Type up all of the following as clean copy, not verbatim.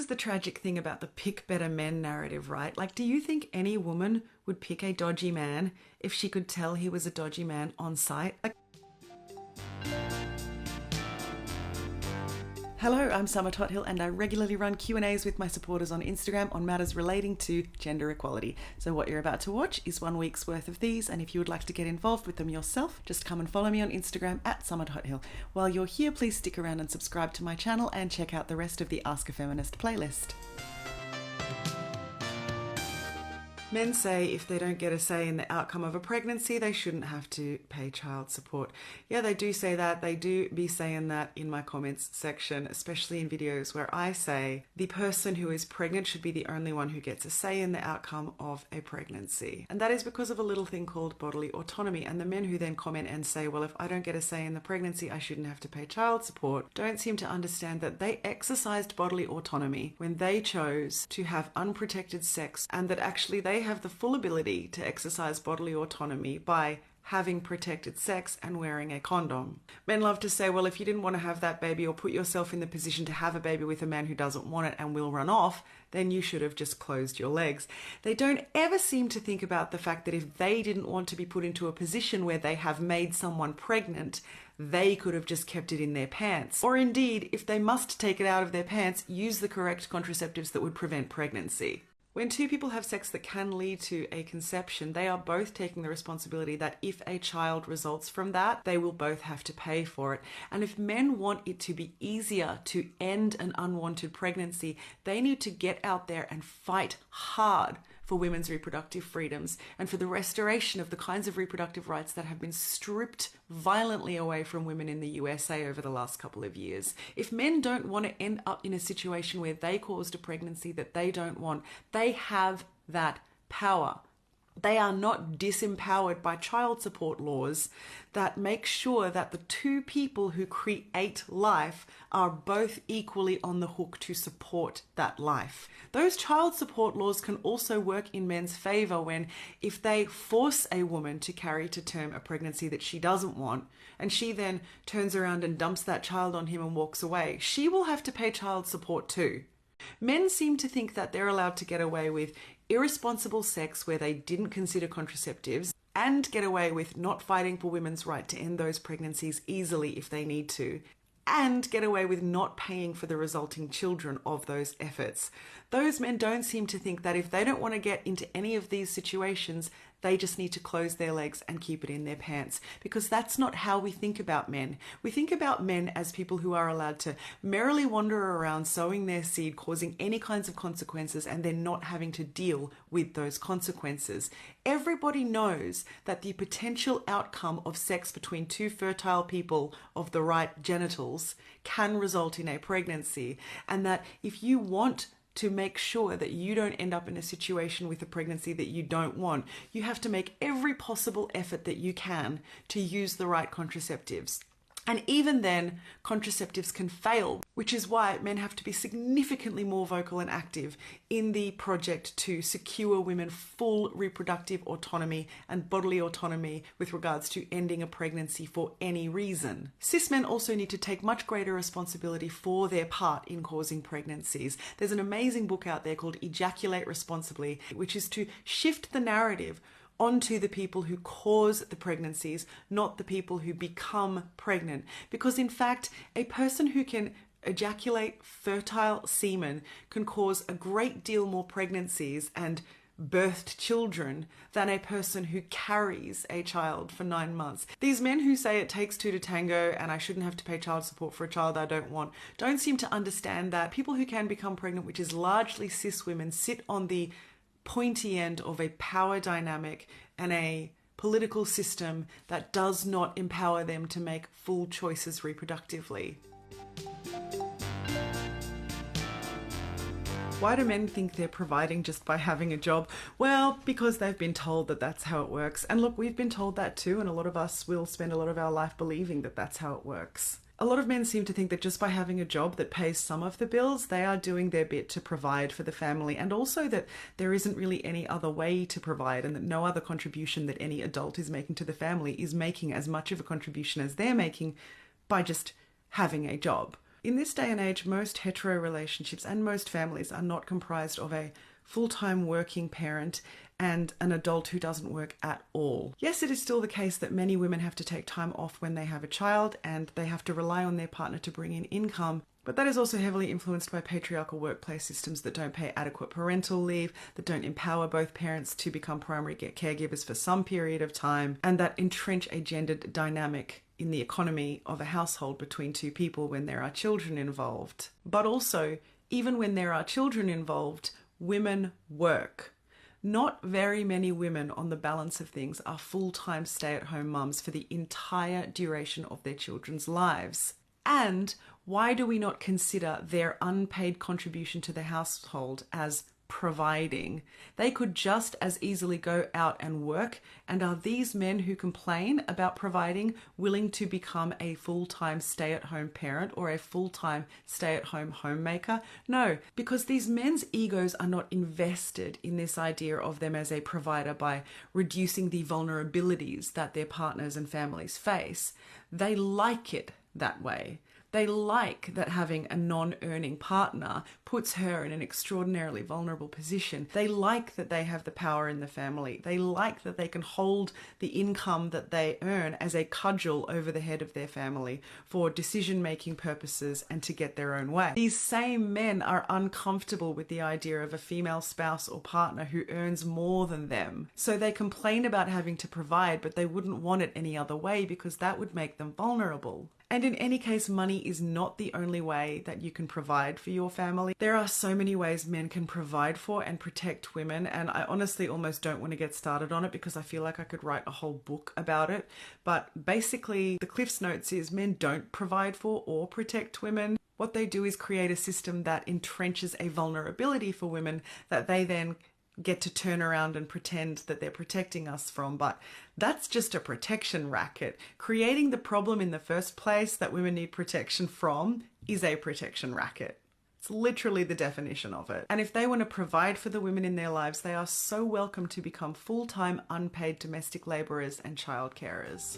is the tragic thing about the pick better men narrative, right? Like, do you think any woman would pick a dodgy man if she could tell he was a dodgy man on sight? Hello, I'm Summer Tothill and I regularly run Q&As with my supporters on Instagram on matters relating to gender equality. So what you're about to watch is 1 week's worth of these, and if you would like to get involved with them yourself, just come and follow me on Instagram at Summer Tothill. While you're here, please stick around and subscribe to my channel and check out the rest of the Ask a Feminist playlist. Men say if they don't get a say in the outcome of a pregnancy, they shouldn't have to pay child support. Yeah, they do say that. They do be saying that in my comments section, especially in videos where I say the person who is pregnant should be the only one who gets a say in the outcome of a pregnancy. And that is because of a little thing called bodily autonomy. And the men who then comment and say, well, if I don't get a say in the pregnancy, I shouldn't have to pay child support, don't seem to understand that they exercised bodily autonomy when they chose to have unprotected sex, and that actually they have the full ability to exercise bodily autonomy by having protected sex and wearing a condom. Men love to say, well, if you didn't want to have that baby or put yourself in the position to have a baby with a man who doesn't want it and will run off, then you should have just closed your legs. They don't ever seem to think about the fact that if they didn't want to be put into a position where they have made someone pregnant, they could have just kept it in their pants. Or indeed, if they must take it out of their pants, use the correct contraceptives that would prevent pregnancy. When two people have sex that can lead to a conception, they are both taking the responsibility that if a child results from that, they will both have to pay for it. And if men want it to be easier to end an unwanted pregnancy, they need to get out there and fight hard for women's reproductive freedoms and for the restoration of the kinds of reproductive rights that have been stripped violently away from women in the USA over the last couple of years. If men don't want to end up in a situation where they caused a pregnancy that they don't want, they have that power. They are not disempowered by child support laws that make sure that the two people who create life are both equally on the hook to support that life. Those child support laws can also work in men's favor when, if they force a woman to carry to term a pregnancy that she doesn't want, and she then turns around and dumps that child on him and walks away, she will have to pay child support too. Men seem to think that they're allowed to get away with irresponsible sex where they didn't consider contraceptives, and get away with not fighting for women's right to end those pregnancies easily if they need to, and get away with not paying for the resulting children of those efforts. Those men don't seem to think that if they don't want to get into any of these situations, they just need to close their legs and keep it in their pants, because that's not how we think about men. We think about men as people who are allowed to merrily wander around sowing their seed, causing any kinds of consequences, and then not having to deal with those consequences. Everybody knows that the potential outcome of sex between two fertile people of the right genitals can result in a pregnancy, and that if you want to make sure that you don't end up in a situation with a pregnancy that you don't want, you have to make every possible effort that you can to use the right contraceptives. And even then, contraceptives can fail, which is why men have to be significantly more vocal and active in the project to secure women full reproductive autonomy and bodily autonomy with regards to ending a pregnancy for any reason. Cis men also need to take much greater responsibility for their part in causing pregnancies. There's an amazing book out there called Ejaculate Responsibly, which is to shift the narrative onto the people who cause the pregnancies, not the people who become pregnant. Because in fact, a person who can ejaculate fertile semen can cause a great deal more pregnancies and birthed children than a person who carries a child for 9 months. These men who say it takes two to tango and I shouldn't have to pay child support for a child I don't want, don't seem to understand that people who can become pregnant, which is largely cis women, sit on the pointy end of a power dynamic and a political system that does not empower them to make full choices reproductively. Why do men think they're providing just by having a job? Well, because they've been told that that's how it works. And look, we've been told that too, and a lot of us will spend a lot of our life believing that that's how it works. A lot of men seem to think that just by having a job that pays some of the bills, they are doing their bit to provide for the family, and also that there isn't really any other way to provide, and that no other contribution that any adult is making to the family is making as much of a contribution as they're making by just having a job. In this day and age, most hetero relationships and most families are not comprised of a full-time working parent and an adult who doesn't work at all. Yes, it is still the case that many women have to take time off when they have a child and they have to rely on their partner to bring in income. But that is also heavily influenced by patriarchal workplace systems that don't pay adequate parental leave, that don't empower both parents to become primary caregivers for some period of time, and that entrench a gendered dynamic in the economy of a household between two people when there are children involved. But also, even when there are children involved, women work. Not very many women on the balance of things are full-time stay-at-home mums for the entire duration of their children's lives. And why do we not consider their unpaid contribution to the household as providing? They could just as easily go out and work. And are these men who complain about providing willing to become a full-time stay-at-home parent or a full-time stay-at-home homemaker? No, because these men's egos are not invested in this idea of them as a provider by reducing the vulnerabilities that their partners and families face. They like it that way. They like that having a non-earning partner puts her in an extraordinarily vulnerable position. They like that they have the power in the family. They like that they can hold the income that they earn as a cudgel over the head of their family for decision-making purposes and to get their own way. These same men are uncomfortable with the idea of a female spouse or partner who earns more than them. So they complain about having to provide, but they wouldn't want it any other way because that would make them vulnerable. And in any case, money is not the only way that you can provide for your family. There are so many ways men can provide for and protect women, and I honestly almost don't want to get started on it because I feel like I could write a whole book about it. But basically, the Cliff's Notes is men don't provide for or protect women. What they do is create a system that entrenches a vulnerability for women that they then get to turn around and pretend that they're protecting us from, but that's just a protection racket. Creating the problem in the first place that women need protection from is a protection racket. It's literally the definition of it. And if they want to provide for the women in their lives, they are so welcome to become full-time unpaid domestic labourers and child carers.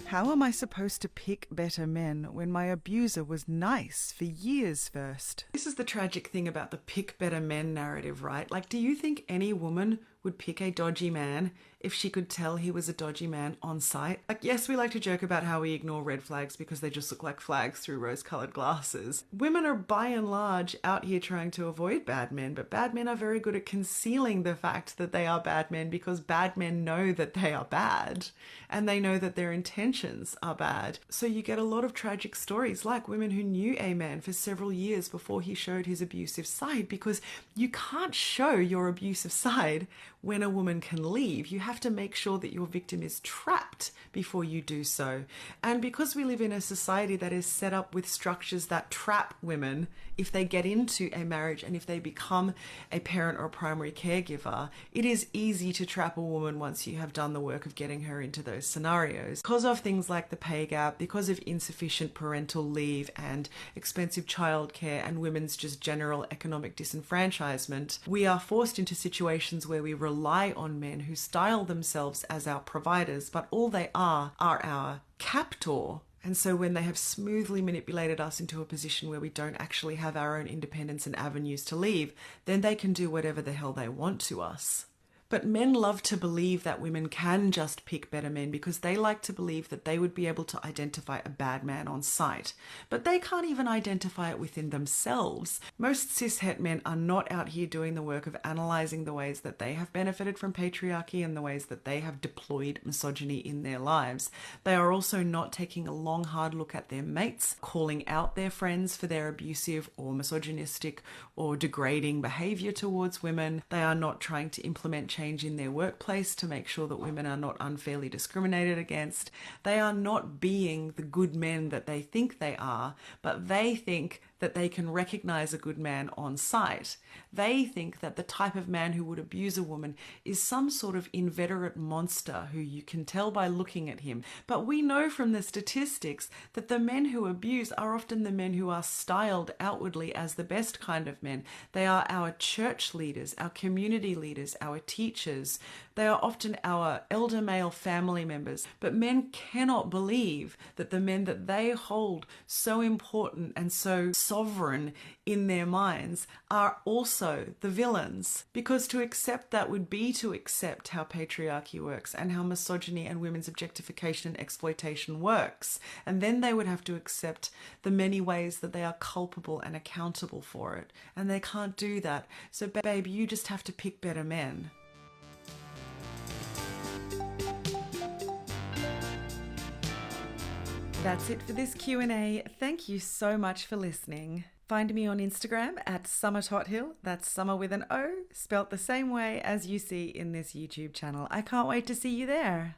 How am I supposed to pick better men when my abuser was nice for years first? This is the tragic thing about the pick better men narrative, right? Like, do you think any woman would pick a dodgy man if she could tell he was a dodgy man on sight? Like, yes, we like to joke about how we ignore red flags because they just look like flags through rose-colored glasses. Women are by and large out here trying to avoid bad men, but bad men are very good at concealing the fact that they are bad men because bad men know that they are bad and they know that their intentions are bad. So you get a lot of tragic stories like women who knew a man for several years before he showed his abusive side, because you can't show your abusive side when a woman can leave. You have to make sure that your victim is trapped before you do so. And because we live in a society that is set up with structures that trap women if they get into a marriage and if they become a parent or a primary caregiver, it is easy to trap a woman once you have done the work of getting her into those scenarios. Because of things like the pay gap, because of insufficient parental leave and expensive childcare and women's just general economic disenfranchisement, we are forced into situations where we rely on men who style themselves as our providers, but all they are our captor. And so when they have smoothly manipulated us into a position where we don't actually have our own independence and avenues to leave, then they can do whatever the hell they want to us. But men love to believe that women can just pick better men because they like to believe that they would be able to identify a bad man on sight. But they can't even identify it within themselves. Most cishet men are not out here doing the work of analysing the ways that they have benefited from patriarchy and the ways that they have deployed misogyny in their lives. They are also not taking a long, hard look at their mates, calling out their friends for their abusive or misogynistic or degrading behaviour towards women. They are not trying to implement change in their workplace to make sure that women are not unfairly discriminated against. They are not being the good men that they think they are, but they think that they can recognize a good man on sight. They think that the type of man who would abuse a woman is some sort of inveterate monster who you can tell by looking at him. But we know from the statistics that the men who abuse are often the men who are styled outwardly as the best kind of men. They are our church leaders, our community leaders, our teachers. They are often our elder male family members. But men cannot believe that the men that they hold so important and so sovereign in their minds are also the villains. Because to accept that would be to accept how patriarchy works and how misogyny and women's objectification and exploitation works. And then they would have to accept the many ways that they are culpable and accountable for it. And they can't do that. So babe, you just have to pick better men. That's it for this Q&A. Thank you so much for listening. Find me on Instagram at summertothill. That's summer with an O, spelt the same way as you see in this YouTube channel. I can't wait to see you there.